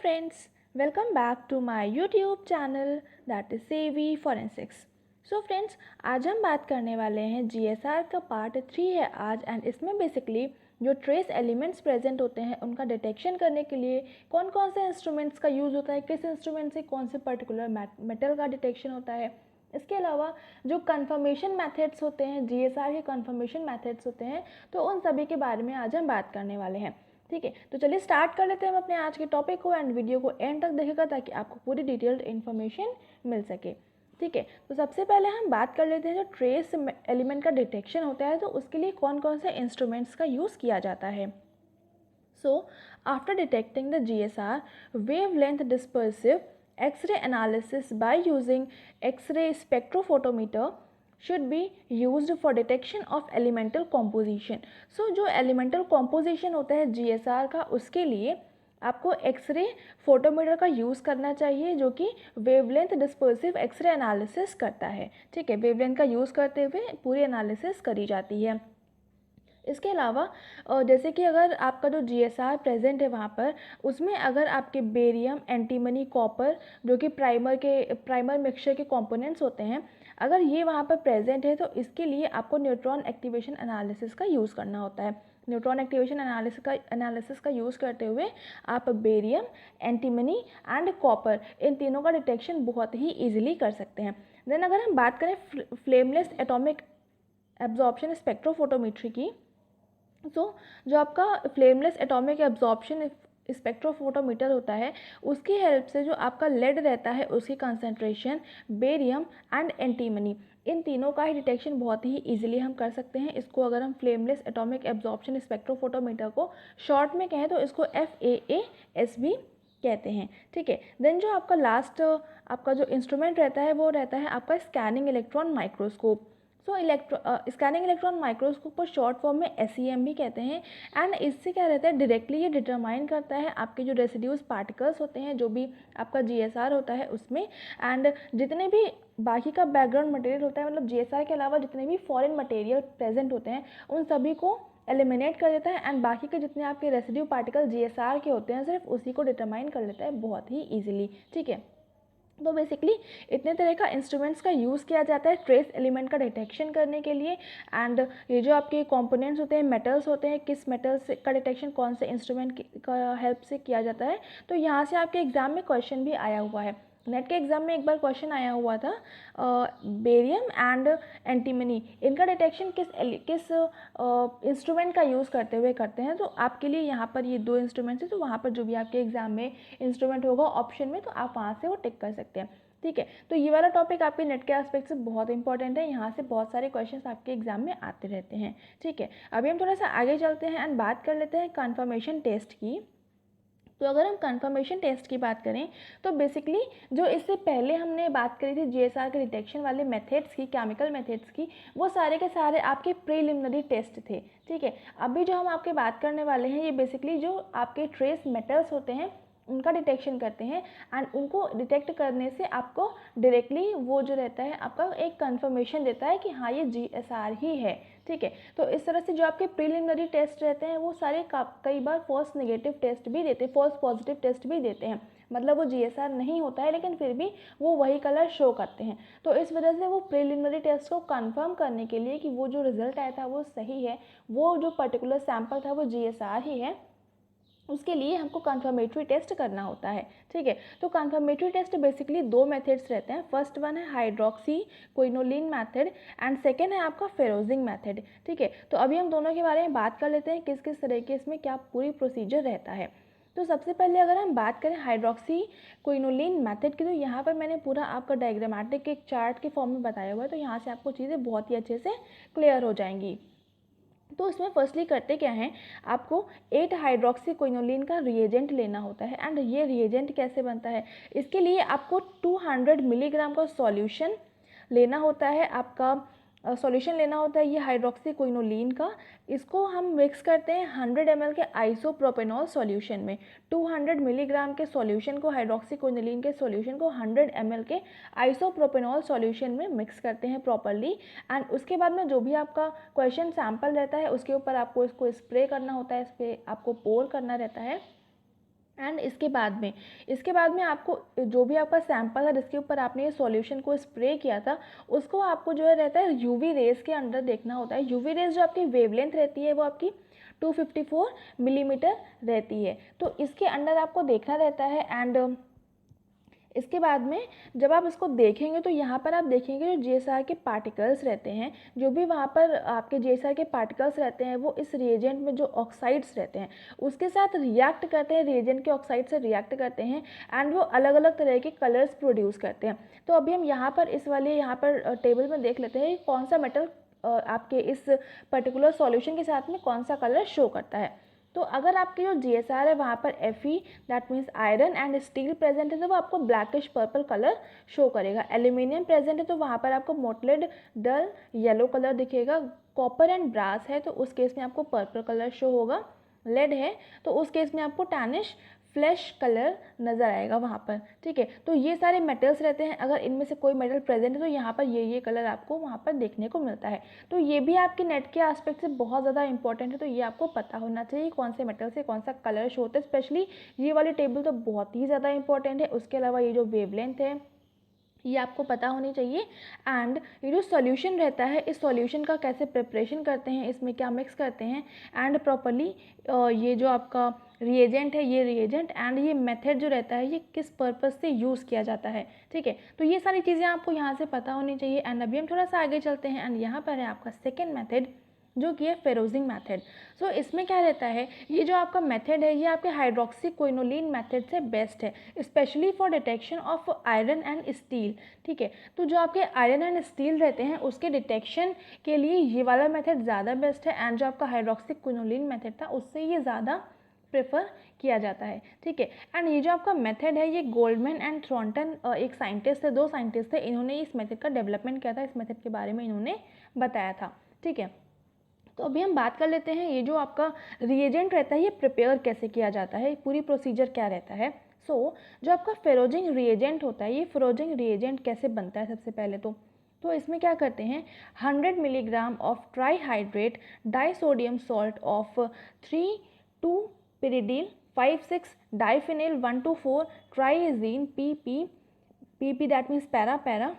friends, welcome back to my YouTube channel that is CV Forensics. So friends, आज हम बात करने वाले हैं GSR का पार्ट 3 है आज एंड इसमें बेसिकली जो ट्रेस एलिमेंट्स प्रेजेंट होते हैं उनका डिटेक्शन करने के लिए कौन कौन से इंस्ट्रूमेंट्स का यूज़ होता है, किस इंस्ट्रूमेंट से कौन से पर्टिकुलर मेटल का डिटेक्शन होता है। इसके अलावा जो कन्फर्मेशन मेथड्स होते हैं, GSR के कन्फर्मेशन मेथड्स होते हैं, तो उन सभी के बारे में आज हम बात करने वाले हैं। ठीक है, तो चलिए स्टार्ट कर लेते हैं हम अपने आज के टॉपिक को एंड वीडियो को एंड तक देखिएगा ताकि आपको पूरी डिटेल्ड इन्फॉर्मेशन मिल सके। ठीक है, तो सबसे पहले हम बात कर लेते हैं जो ट्रेस एलिमेंट का डिटेक्शन होता है तो उसके लिए कौन कौन से इंस्ट्रूमेंट्स का यूज़ किया जाता है। So, after detecting the GSR, wavelength dispersive X-ray analysis by using X-ray spectrophotometer should be used for detection of elemental composition. So, जो elemental composition होता है GSR का उसके लिए आपको एक्सरे फोटोमीटर का यूज़ करना चाहिए जो कि वेवलेंथ डिस्पर्सिव एक्सरे एनालिसिस करता है। ठीक है, वेवलेंथ का यूज़ करते हुए पूरी एनालिसिस करी जाती है। इसके अलावा जैसे कि अगर आपका जो GSR प्रेजेंट है वहाँ पर उसमें अगर आपके बेरियम, एंटीमनी, कॉपर जो कि प्राइमर मिक्सचर के कंपोनेंट्स होते हैं, अगर ये वहाँ पर प्रेजेंट है तो इसके लिए आपको न्यूट्रॉन एक्टिवेशन एनालिसिस का यूज़ करना होता है। न्यूट्रॉन एक्टिवेशन एनालिसिस का यूज़ करते हुए आप बेरियम, एंटीमनी एंड कॉपर इन तीनों का डिटेक्शन बहुत ही ईजिली कर सकते हैं। देन अगर हम बात करें फ्लेमलेस एटॉमिक एब्जॉर्प्शन स्पेक्ट्रोफोटोमेट्री की, जो आपका फ्लेमलेस एटॉमिक एब्जॉर्प्शन स्पेक्ट्रोफोटोमीटर होता है उसकी हेल्प से जो आपका लेड रहता है उसकी कंसंट्रेशन, बेरियम एंड एंटीमनी इन तीनों का ही डिटेक्शन बहुत ही इजीली हम कर सकते हैं। इसको अगर हम फ्लेमलेस एटॉमिक एब्जॉर्प्शन स्पेक्ट्रोफोटोमीटर को शॉर्ट में कहें तो इसको FAAS भी कहते हैं। ठीक है, देन जो आपका लास्ट आपका जो इंस्ट्रूमेंट रहता है वो रहता है आपका scanning electron microscope. Scanning electron microscope को शॉर्ट फॉर्म में SEM भी कहते हैं एंड इससे क्या रहता है, डायरेक्टली ये डिटरमाइन करता है आपके जो रेसिड्यूज पार्टिकल्स होते हैं जो भी आपका GSR होता है उसमें, एंड जितने भी बाकी का बैकग्राउंड मटेरियल होता है, मतलब GSR के अलावा जितने भी फॉरेन मटेरियल प्रेजेंट होते हैं उन सभी को एलिमिनेट कर देता है एंड बाकी के जितने आपके रेसिड्यू पार्टिकल GSR के होते हैं सिर्फ उसी को डिटरमाइन कर लेता है बहुत ही ईजिली। ठीक है, तो बेसिकली इतने तरह का इंस्ट्रूमेंट्स का यूज़ किया जाता है ट्रेस एलिमेंट का डिटेक्शन करने के लिए। एंड ये जो आपके कंपोनेंट्स होते हैं, मेटल्स होते हैं, किस मेटल्स का डिटेक्शन कौन से इंस्ट्रूमेंट का हेल्प से किया जाता है, तो यहाँ से आपके एग्ज़ाम में क्वेश्चन भी आया हुआ है। नेट के एग्ज़ाम में एक बार क्वेश्चन आया हुआ था, बेरियम एंड एंटीमनी इनका डिटेक्शन किस इंस्ट्रूमेंट का यूज़ करते हुए करते हैं। तो आपके लिए यहाँ पर ये दो इंस्ट्रूमेंट्स हैं, तो वहाँ पर जो भी आपके एग्ज़ाम में इंस्ट्रूमेंट होगा ऑप्शन में तो आप वहाँ से वो टिक कर सकते हैं। ठीक है, तो ये वाला टॉपिक आपके नेट के एस्पेक्ट से बहुत इंपॉर्टेंट है, यहाँ से बहुत सारे क्वेश्चंस आपके एग्जाम में आते रहते हैं। ठीक है, अभी हम थोड़ा सा आगे चलते हैं एंड बात कर लेते हैं कन्फर्मेशन टेस्ट की। तो अगर हम कन्फर्मेशन टेस्ट की बात करें तो बेसिकली जो इससे पहले हमने बात करी थी GSR के डिटेक्शन वाले मेथड्स की, केमिकल मेथड्स की, वो सारे के सारे आपके प्रीलिमिनरी टेस्ट थे। ठीक है, अभी जो हम आपके बात करने वाले हैं ये बेसिकली जो आपके ट्रेस मेटल्स होते हैं उनका डिटेक्शन करते हैं एंड उनको डिटेक्ट करने से आपको डायरेक्टली वो जो रहता है आपका एक कंफर्मेशन देता है कि हाँ ये GSR ही है। ठीक है, तो इस तरह से जो आपके प्रीलिमिनरी टेस्ट रहते हैं वो सारे कई बार फॉल्स नेगेटिव टेस्ट भी देते हैं, फॉल्स पॉजिटिव टेस्ट भी देते हैं, मतलब वो GSR नहीं होता है लेकिन फिर भी वो वही कलर शो करते हैं। तो इस वजह से वो प्रीलिमिनरी टेस्ट को कंफर्म करने के लिए कि वो जो रिजल्ट आया था वो सही है, वो जो पर्टिकुलर सैंपल था वो GSR ही है, उसके लिए हमको कन्फर्मेटरी टेस्ट करना होता है। ठीक है, तो कन्फर्मेटरी टेस्ट बेसिकली दो मेथड्स रहते हैं। फर्स्ट वन है hydroxy quinoline method and second है आपका फेरोजिंग मेथड। ठीक है, तो अभी हम दोनों के बारे में बात कर लेते हैं किस किस तरह के इसमें क्या पूरी प्रोसीजर रहता है। तो सबसे पहले अगर हम बात करें हाइड्रोक्सी क्विनोलिन मेथड की, तो यहाँ पर मैंने पूरा आपका डायग्रामेटिक एक चार्ट के फॉर्म में बताया हुआ है, तो यहाँ से आपको चीज़ें बहुत ही अच्छे से क्लियर हो जाएंगी। तो इसमें फर्स्टली करते क्या हैं, आपको 8 हाइड्रोक्सी क्विनोलिन का रिएजेंट लेना होता है एंड ये रिएजेंट कैसे बनता है, इसके लिए आपको 200 मिलीग्राम का सॉल्यूशन लेना होता है, आपका सॉल्यूशन लेना होता है ये हाइड्रोक्सी क्विनोलिन का। इसको हम मिक्स करते हैं 100 ml के आइसोप्रोपेनॉल सॉल्यूशन में। 200 मिलीग्राम के सॉल्यूशन को, हाइड्रोक्सी क्विनोलिन के सॉल्यूशन को 100 ml के आइसोप्रोपेनॉल सॉल्यूशन में मिक्स करते हैं प्रॉपरली एंड उसके बाद में जो भी आपका क्वेश्चन सैंपल रहता है उसके ऊपर आपको इसको स्प्रे करना होता है, इस पर आपको पोर करना रहता है एंड इसके बाद में आपको जो भी आपका सैंपल है जिसके ऊपर आपने ये सॉल्यूशन को स्प्रे किया था, उसको आपको जो है रहता है यूवी रेज़ के अंडर देखना होता है। यूवी रेज़ जो आपकी वेवलेंथ रहती है वो आपकी 254 मिलीमीटर रहती है, तो इसके अंडर आपको देखना रहता है। एंड इसके बाद में जब आप इसको देखेंगे तो यहाँ पर आप देखेंगे जो जीएसआर के पार्टिकल्स रहते हैं, जो भी वहाँ पर आपके जीएसआर के पार्टिकल्स रहते हैं, वो इस रिएजेंट में जो ऑक्साइड्स रहते हैं उसके साथ रिएक्ट करते हैं, रिएजेंट के ऑक्साइड से रिएक्ट करते हैं एंड वो अलग अलग तरह के कलर्स प्रोड्यूस करते हैं। तो अभी हम यहाँ पर इस वाले यहाँ पर टेबल में देख लेते हैं कौन सा मेटल आपके इस पर्टिकुलर सॉल्यूशन के साथ में कौन सा कलर शो करता है। तो अगर आपके जो जीएसआर है वहाँ पर Fe that means iron and steel present है तो वो आपको ब्लैकिश पर्पल कलर शो करेगा। एल्यूमिनियम प्रेजेंट है तो वहाँ पर आपको मोटलेड डल येलो कलर दिखेगा। कॉपर एंड ब्रास है तो उस केस में आपको पर्पल कलर शो होगा। लेड है तो उस केस में आपको टैनिश फ्लैश कलर नज़र आएगा वहाँ पर, ठीक है। तो ये सारे मेटल्स रहते हैं, अगर इनमें से कोई मेटल प्रेजेंट है तो यहाँ पर ये कलर आपको वहाँ पर देखने को मिलता है। तो ये भी आपके नेट के एस्पेक्ट से बहुत ज़्यादा इंपॉर्टेंट है, तो ये आपको पता होना चाहिए कौन से मेटल से कौन सा कलर शो होता है। स्पेशली ये वाली टेबल तो बहुत ही ज़्यादा इंपॉर्टेंट है। उसके अलावा ये जो वेवलेंथ है ये आपको पता होनी चाहिए। एंड ये जो सॉल्यूशन रहता है इस सॉल्यूशन का कैसे प्रिपरेशन करते हैं, इसमें क्या मिक्स करते हैं एंड प्रॉपर्ली ये जो आपका रिएजेंट है ये रिएजेंट एंड ये मेथड जो रहता है ये किस पर्पस से यूज़ किया जाता है, ठीक है। तो ये सारी चीज़ें आपको यहाँ से पता होनी चाहिए। एंड अभी हम थोड़ा सा आगे चलते हैं एंड यहाँ पर है आपका सेकेंड मेथड जो कि है फेरोजिंग मेथड। सो इसमें क्या रहता है, ये जो आपका मेथड है ये आपके हाइड्रोक्सी क्विनोलिन मेथड से बेस्ट है, specially for detection of iron and steel, ठीक है। तो जो आपके आयरन एंड स्टील रहते हैं उसके डिटेक्शन के लिए ये वाला मेथड ज़्यादा बेस्ट है एंड जो आपका हाइड्रोक्सी क्विनोलिन मेथड था उससे ये ज़्यादा प्रेफर किया जाता है, ठीक है। एंड ये जो आपका मेथड है ये गोल्डमैन एंड थ्रॉन्टन एक साइंटिस्ट थे, दो साइंटिस्ट थे, इन्होंने इस मेथड का डेवलपमेंट किया था, इस मेथड के बारे में इन्होंने बताया था, ठीक है। तो अभी हम बात कर लेते हैं ये जो आपका रिएजेंट रहता है ये प्रिपेयर कैसे किया जाता है, पूरी प्रोसीजर क्या रहता है। जो आपका फेरोजिंग रिएजेंट होता है ये फेरोजिंग रिएजेंट कैसे बनता है सबसे पहले तो इसमें क्या करते हैं 100 milligram of ट्राईहाइड्रेट disodium salt of 3,2 pyridine 5,6 diphenyl 1,2,4 triazine PP that means para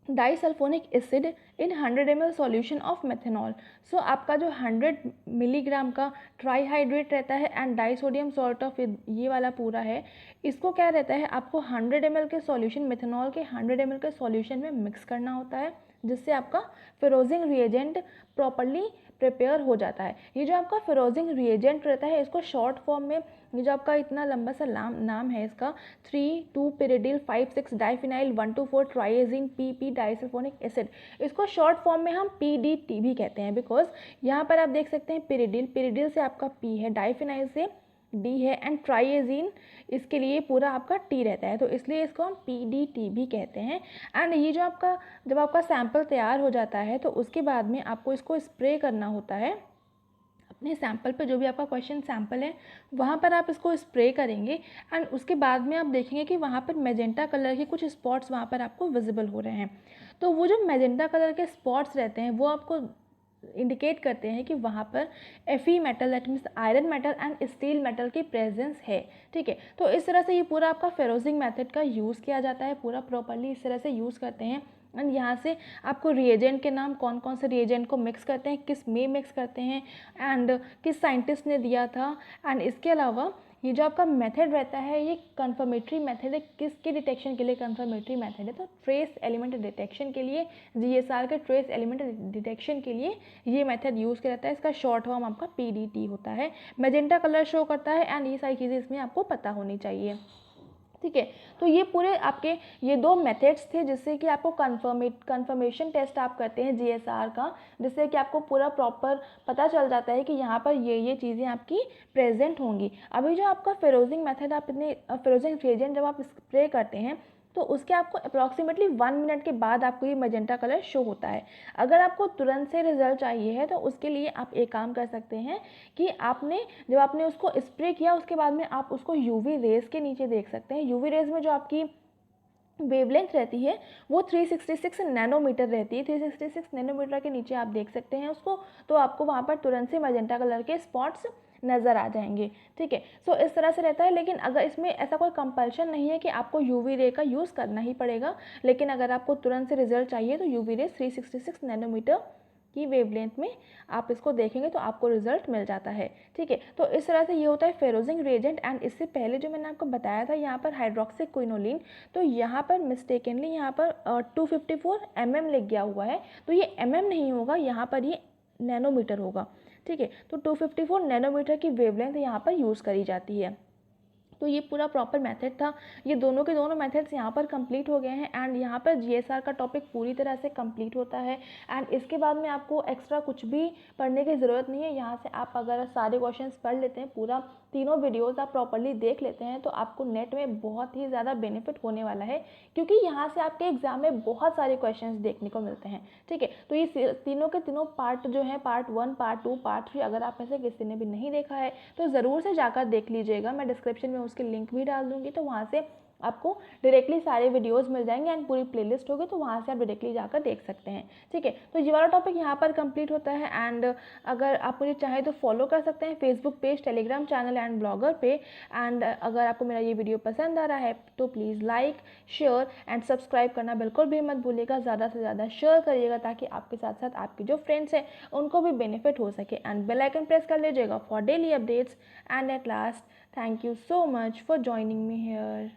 disulphonic acid in 100 ml solution of methanol. So आपका जो 100 मिलीग्राम का ट्राईहाइड्रेट रहता है एंड डाइसोडियम सॉल्ट ऑफ ये वाला पूरा है, इसको क्या रहता है आपको 100 ml के सॉल्यूशन मेथनॉल के 100 ml के सॉल्यूशन में मिक्स करना होता है, जिससे आपका फेरोजिंग रिएजेंट प्रॉपर्ली प्रिपेयर हो जाता है। ये जो आपका फेरोजिंग रिएजेंट रहता है इसको शॉर्ट फॉर्म में ये जो आपका इतना लंबा सा नाम है इसका 3,2 pyridyl 5,6 diphenyl 1,2,4 triazine PP डाइसल्फोनिक acid, इसको शॉर्ट फॉर्म में हम PDT भी कहते हैं बिकॉज यहाँ पर आप देख सकते हैं pyridyl से आपका P है, डाइफिनाइल से D है एंड ट्राइएजीन इसके लिए पूरा आपका T रहता है, तो इसलिए इसको हम PDT भी कहते हैं। एंड ये जो आपका जब आपका सैंपल तैयार हो जाता है तो उसके बाद में आपको इसको स्प्रे करना होता है अपने सैंपल पे, जो भी आपका क्वेश्चन सैंपल है वहाँ पर आप इसको स्प्रे करेंगे एंड उसके बाद में आप देखेंगे कि वहाँ पर मैजेंटा कलर के कुछ स्पॉट्स वहाँ पर आपको विजिबल हो रहे हैं। तो वो जो मैजेंटा कलर के स्पॉट्स रहते हैं वो आपको इंडिकेट करते हैं कि वहाँ पर Fe metal that means iron metal and steel metal की प्रेजेंस है, ठीक है। तो इस तरह से ये पूरा आपका फेरोजिंग मेथड का यूज़ किया जाता है, पूरा प्रॉपर्ली इस तरह से यूज़ करते हैं। एंड यहाँ से आपको रिएजेंट के नाम कौन कौन से रिएजेंट को मिक्स करते हैं, किस में मिक्स करते हैं एंड किस साइंटिस्ट ने दिया था। एंड इसके अलावा ये जो आपका मेथड रहता है ये कंफर्मेटरी मेथड है, किसके डिटेक्शन के लिए कंफर्मेटरी मेथड है, तो ट्रेस एलिमेंट डिटेक्शन के लिए, जीएसआर के ट्रेस एलिमेंट डिटेक्शन के लिए ये मेथड यूज़ किया जाता है। इसका शॉर्ट फॉर्म आपका PDT होता है, मैजेंटा कलर शो करता है एंड ये सारी चीज़ें इसमें आपको पता होनी चाहिए, ठीक है। तो ये पूरे आपके ये दो मेथड्स थे जिससे कि आपको कंफर्मेशन टेस्ट आप करते हैं जीएसआर का, जिससे कि आपको पूरा प्रॉपर पता चल जाता है कि यहाँ पर ये चीज़ें आपकी प्रेजेंट होंगी। अभी जो आपका फेरोजिंग मेथड आप इतने फेरोजिंग रिएजेंट जब आप स्प्रे करते हैं तो उसके आपको अप्रॉक्सीमेटली 1 मिनट के बाद आपको ये मैजेंटा कलर शो होता है। अगर आपको तुरंत से रिजल्ट चाहिए है तो उसके लिए आप एक काम कर सकते हैं कि जब आपने उसको स्प्रे किया उसके बाद में आप उसको यूवी रेज़ के नीचे देख सकते हैं। यूवी रेज़ में जो आपकी वेवलेंथ रहती है वो 366 नैनोमीटर रहती है, 366 नैनोमीटर के नीचे आप देख सकते हैं उसको, तो आपको वहाँ पर तुरंत से मैजेंटा कलर के स्पॉट्स नज़र आ जाएंगे। ठीक है, सो इस तरह से रहता है। लेकिन अगर इसमें ऐसा कोई कंपल्शन नहीं है कि आपको यूवी रे का यूज़ करना ही पड़ेगा, लेकिन अगर आपको तुरंत से रिजल्ट चाहिए तो यूवी रे 366 नैनोमीटर की वेवलेंथ में आप इसको देखेंगे तो आपको रिजल्ट मिल जाता है। ठीक है, तो इस तरह से ये होता है फेरोजिंग रिएजेंट। एंड इससे पहले जो मैंने आपको बताया था यहाँ पर हाइड्रोक्सी क्विनोलिन, तो यहाँ पर मिस्टेकनली यहाँ पर 254 mm लिख गया हुआ है, तो ये mm नहीं होगा, यहाँ पर ये नैनोमीटर होगा। ठीक है, तो 254 नैनोमीटर की वेवलेंथ यहाँ पर यूज़ करी जाती है। तो ये पूरा प्रॉपर मेथड था। ये दोनों के दोनों मेथड्स यहाँ पर कंप्लीट हो गए हैं एंड यहाँ पर जीएसआर का टॉपिक पूरी तरह से कंप्लीट होता है। एंड इसके बाद में आपको एक्स्ट्रा कुछ भी पढ़ने की ज़रूरत नहीं है। यहाँ से आप अगर सारे क्वेश्चंस पढ़ लेते हैं, पूरा तीनों वीडियोस आप प्रॉपरली देख लेते हैं, तो आपको नेट में बहुत ही ज़्यादा बेनिफिट होने वाला है, क्योंकि यहाँ से आपके एग्जाम में बहुत सारे क्वेश्चंस देखने को मिलते हैं। ठीक है, तो ये तीनों के तीनों पार्ट जो है, पार्ट 1, पार्ट 2, पार्ट 3, अगर आप में से किसी ने भी नहीं देखा है तो ज़रूर से जाकर देख लीजिएगा। मैं डिस्क्रिप्शन में उसके लिंक भी डाल दूँगी, तो वहाँ से आपको डायरेक्टली सारे वीडियोस मिल जाएंगे एंड पूरी प्लेलिस्ट होगी, तो वहाँ से आप डायरेक्टली जाकर देख सकते हैं। ठीक है, तो ये वाला टॉपिक यहाँ पर कंप्लीट होता है। एंड अगर आप मुझे चाहें तो फॉलो कर सकते हैं Facebook page, Telegram channel and blogger पे। एंड अगर आपको मेरा ये वीडियो पसंद आ रहा है तो please like, share and subscribe करना बिल्कुल भी मत भूलिएगा। ज़्यादा से ज़्यादा शेयर करिएगा ताकि आपके साथ साथ आपके जो फ्रेंड्स हैं उनको भी बेनिफिट हो सके। एंड बेल आइकन प्रेस कर लीजिएगा for daily updates. And at last, thank you so much for joining me here.